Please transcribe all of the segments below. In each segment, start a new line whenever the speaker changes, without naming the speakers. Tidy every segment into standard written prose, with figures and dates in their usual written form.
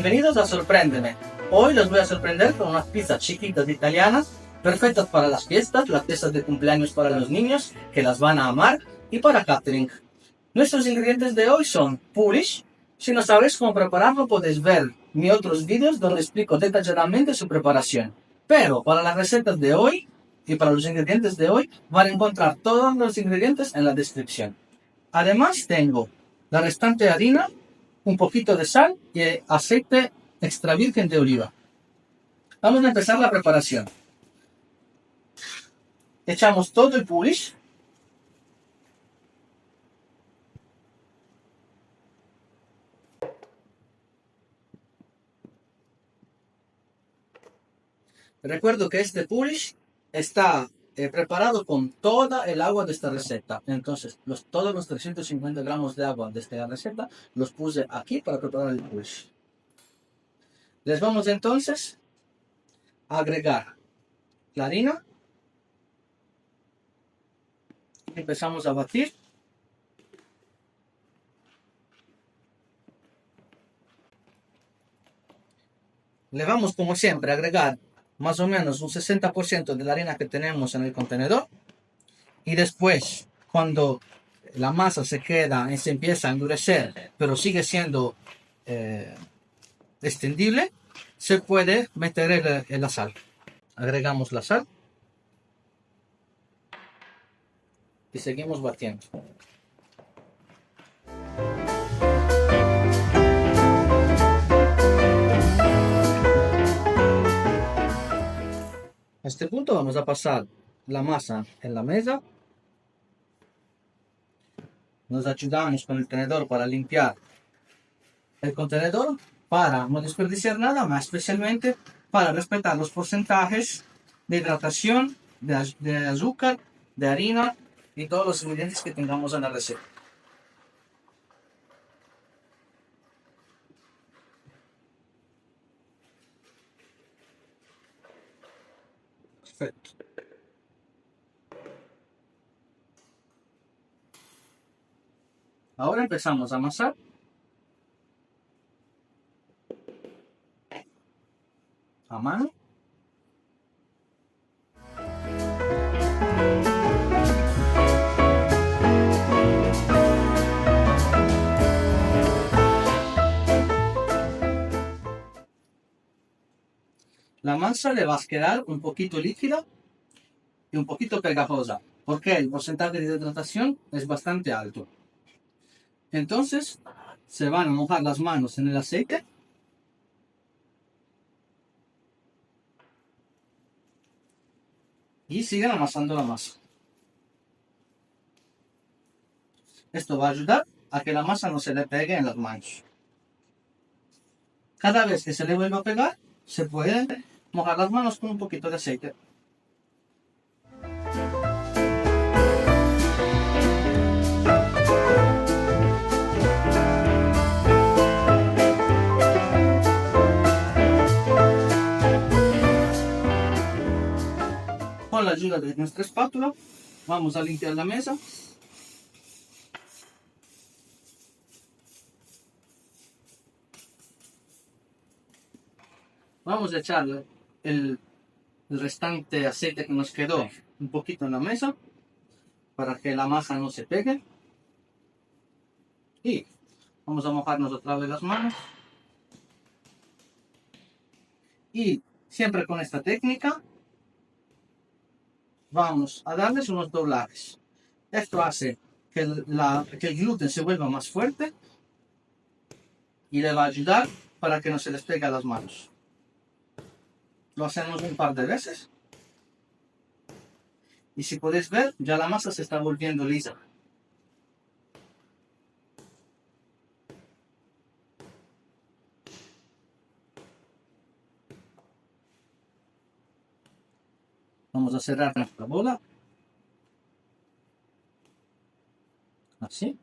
Bienvenidos a Sorpréndeme. Hoy los voy a sorprender con unas pizzas chiquitas italianas, perfectas para las fiestas de cumpleaños para los niños, que las van a amar, y para catering. Nuestros ingredientes de hoy son Polish. Si no sabes cómo prepararlo, podéis ver mis otros vídeos donde explico detalladamente su preparación. Pero para las recetas de hoy y para los ingredientes de hoy, van a encontrar todos los ingredientes en la descripción. Además tengo la restante harina, un poquito de sal y aceite extra virgen de oliva. Vamos a empezar la preparación. Echamos todo el Polish. Recuerdo que este Polish está preparado con toda el agua de esta receta. Entonces, todos los 350 gramos de agua de esta receta los puse aquí para preparar el Polish. Les vamos entonces a agregar la harina. Empezamos a batir. Le vamos, como siempre, a agregar más o menos un 60% de la harina que tenemos en el contenedor. Y después, cuando la masa se empieza a endurecer, pero sigue siendo extendible, se puede meter la sal. Agregamos la sal y seguimos batiendo. A este punto vamos a pasar la masa en la mesa. Nos ayudamos con el tenedor para limpiar el contenedor, para no desperdiciar nada, más especialmente para respetar los porcentajes de hidratación, de azúcar, de harina y todos los ingredientes que tengamos en la receta. Perfecto. Ahora empezamos a amasar. A mano. La masa le va a quedar un poquito líquida y un poquito pegajosa, porque el porcentaje de hidratación es bastante alto. Entonces, se van a mojar las manos en el aceite. Y siguen amasando la masa. Esto va a ayudar a que la masa no se le pegue en las manos. Cada vez que se le vuelva a pegar, se pueden mojar las manos con un poquito de aceite. Con la ayuda de nuestra espátula, vamos a limpiar la mesa. Vamos a echarle el restante aceite que nos quedó un poquito en la mesa para que la masa no se pegue. Y vamos a mojarnos otra vez las manos. Y siempre con esta técnica vamos a darles unos doblajes. Esto hace que el gluten se vuelva más fuerte y le va a ayudar para que no se les pegue a las manos. Lo hacemos un par de veces. Y si podéis ver, ya la masa se está volviendo lisa. Vamos a cerrar nuestra bola. Así.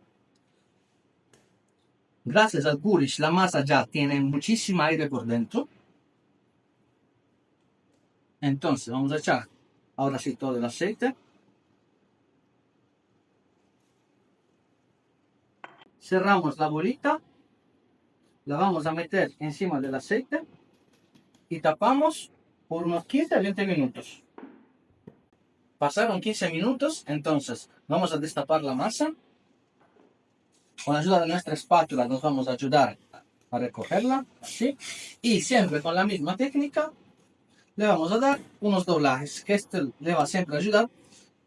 Gracias al Polish, la masa ya tiene muchísima aire por dentro. Entonces vamos a echar ahora sí todo el aceite. Cerramos la bolita, la vamos a meter encima del aceite y tapamos por unos 15 a 20 minutos. Pasaron 15 minutos, entonces vamos a destapar la masa. Con la ayuda de nuestra espátula nos vamos a ayudar a recogerla, así. Y siempre con la misma técnica le vamos a dar unos doblajes, que esto le va siempre a ayudar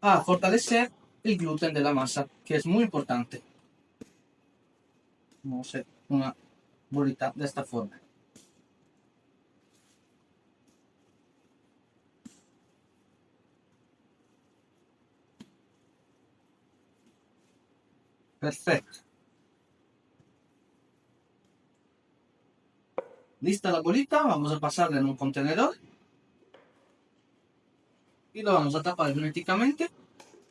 a fortalecer el gluten de la masa, que es muy importante. Vamos a hacer una bolita de esta forma. Perfecto. Lista la bolita, vamos a pasarla en un contenedor y lo vamos a tapar herméticamente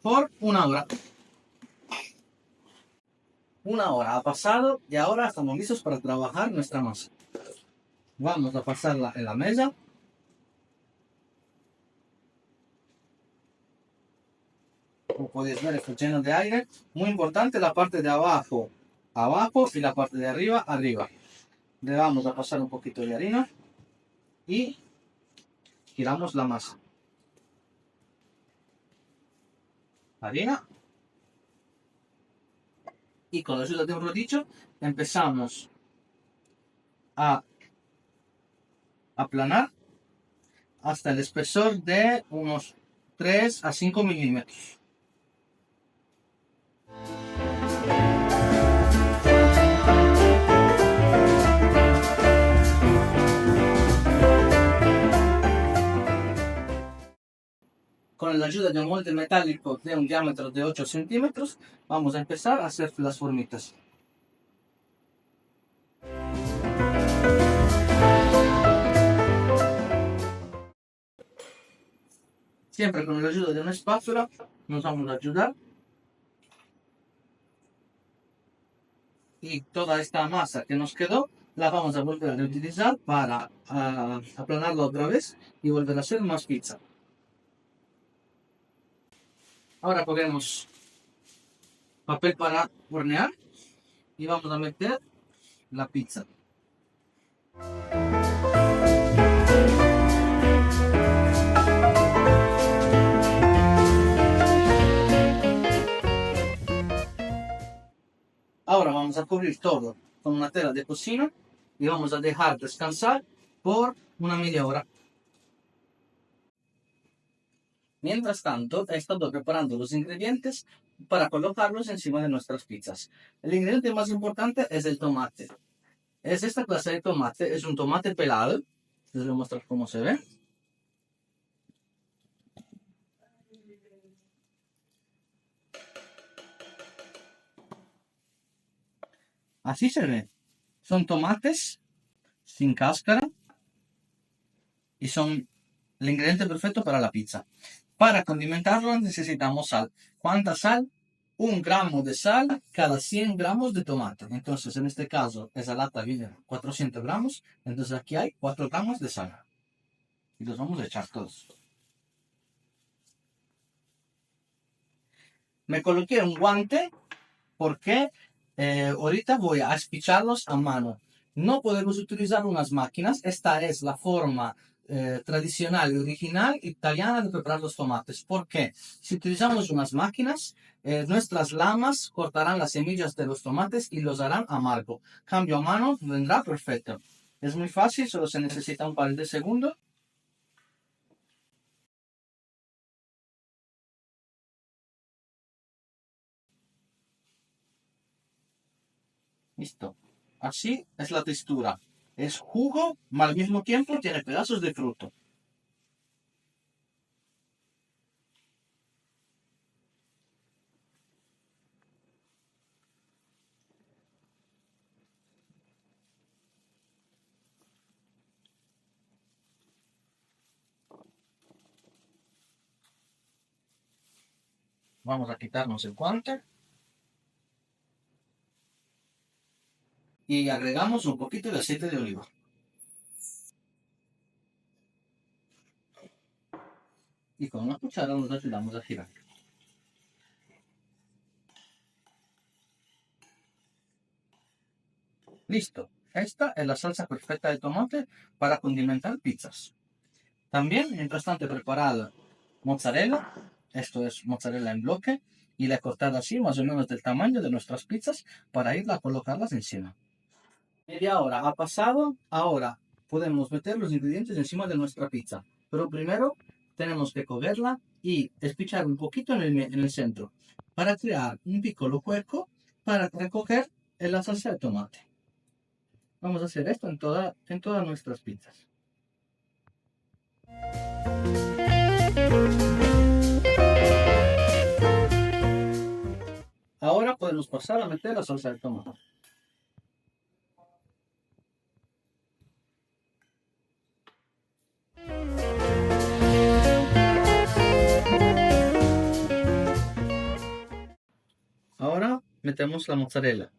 por una hora. Una hora ha pasado y ahora estamos listos para trabajar nuestra masa. Vamos a pasarla en la mesa. Como podéis ver, está lleno de aire. Muy importante la parte de abajo, abajo, y la parte de arriba, arriba. Le vamos a pasar un poquito de harina y giramos la masa. Harina. Y con la ayuda de un rodillo empezamos a aplanar hasta el espesor de unos 3 a 5 milímetros. Con la ayuda de un molde metálico de un diámetro de 8 centímetros, vamos a empezar a hacer las formitas. Siempre con la ayuda de una espátula nos vamos a ayudar. Y toda esta masa que nos quedó la vamos a volver a reutilizar para aplanarla otra vez y volver a hacer más pizza. Ahora cogemos papel para hornear y vamos a meter la pizza. Ahora vamos a cubrir todo con una tela de cocina y vamos a dejar descansar por una media hora. Mientras tanto, he estado preparando los ingredientes para colocarlos encima de nuestras pizzas. El ingrediente más importante es el tomate. Es esta clase de tomate, es un tomate pelado. Les voy a mostrar cómo se ve. Así se ve. Son tomates sin cáscara y son el ingrediente perfecto para la pizza. Para condimentarlo necesitamos sal. ¿Cuánta sal? 1 gramo de sal cada 100 gramos de tomate. Entonces, en este caso, esa lata viene 400 gramos. Entonces, aquí hay 4 gramos de sal. Y los vamos a echar todos. Me coloqué un guante porque ahorita voy a espicharlos a mano. No podemos utilizar unas máquinas. Esta es la forma tradicional y original italiana de preparar los tomates. ¿Por qué? Si utilizamos unas máquinas, nuestras lamas cortarán las semillas de los tomates y los harán amargo. Cambio a mano, vendrá perfecto. Es muy fácil, solo se necesita un par de segundos. Listo. Así es la textura. Es jugo, pero al mismo tiempo tiene pedazos de fruto. Vamos a quitarnos el guante. Y agregamos un poquito de aceite de oliva. Y con una cuchara nos ayudamos a girar. Listo. Esta es la salsa perfecta de tomate para condimentar pizzas. También, mientras tanto, he preparado mozzarella, esto es mozzarella en bloque, y la he cortado así, más o menos del tamaño de nuestras pizzas, para ir a colocarlas encima. Media hora ha pasado, ahora podemos meter los ingredientes encima de nuestra pizza. Pero primero tenemos que cogerla y espichar un poquito en el centro para crear un piccolo hueco para recoger la salsa de tomate. Vamos a hacer esto en todas nuestras pizzas. Ahora podemos pasar a meter la salsa de tomate. Ahora metemos la mozzarella.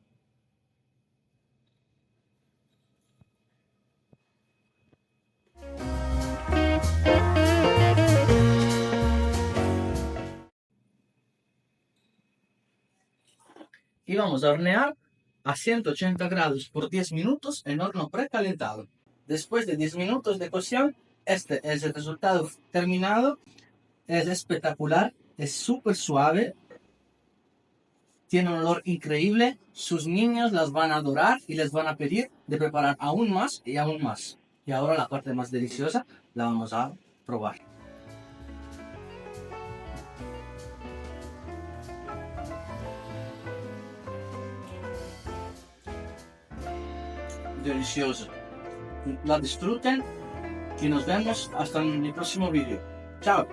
Y vamos a hornear a 180 grados por 10 minutos en horno precalentado. Después de 10 minutos de cocción, este es el resultado terminado. Es espectacular, es súper suave, tiene un olor increíble. Sus niños las van a adorar y les van a pedir de preparar aún más y aún más. Y ahora la parte más deliciosa la vamos a probar. Delicioso. La disfruten y nos vemos hasta en el próximo vídeo. Chao.